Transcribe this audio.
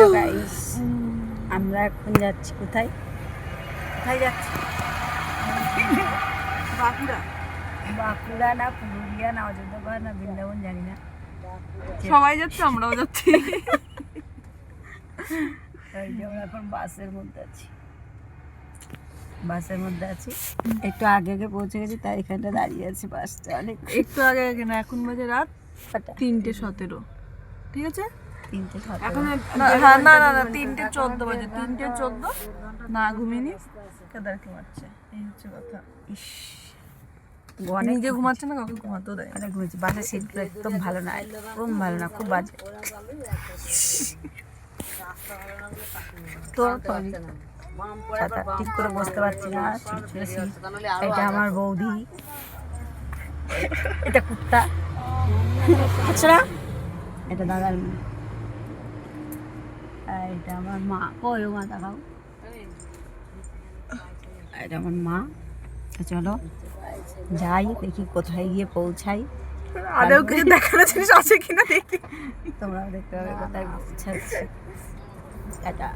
Hello guys, আমরা এখন যাচ্ছি কোথায় যাচ্ছি? বাঁকুড়া না পুরুলিয়া না অযোধ্যা না বৃন্দাবন জানি না, সবাই যাচ্ছে, আমরাও যাচ্ছি। আমরা এখন বাসের মধ্যে আছি। একটু আগে পৌঁছে গেছি, তাই এখানটা দাঁড়িয়ে আছি। বাসটা অনেক একটু আগে না, এখন বাজে রাত 3:17। ঠিক আছে, 3:17 এখন না 3:14 বাজে। 3:14 না, ঘুমিনি, কেদার ঘুমাচ্ছে। এই হচ্ছে কথা। নিজে ঘুমাচ্ছে না, কাউকে ঘুমাতেও দেয় না। ঘুমেছি। বাসের সিটগুলো একদম ভালো না, একদম ভালো না, খুব বাজে। তো ঠিক করে বসতে পারছি না, এটা আমার বৌদি, এটা কুত্তা, আচ্ছা এটা দাদার মেয়ে, আর এটা আমার মা। কই মা দেখাও, এটা আমার মা। চলো যাই, দেখি কোথায় গিয়ে পৌঁছাই। আদেও কিছু দেখানোর জিনিস আছে কিনা দেখি। তোমরাও দেখতে হবে কোথায় পৌঁছাচ্ছি। টাটা।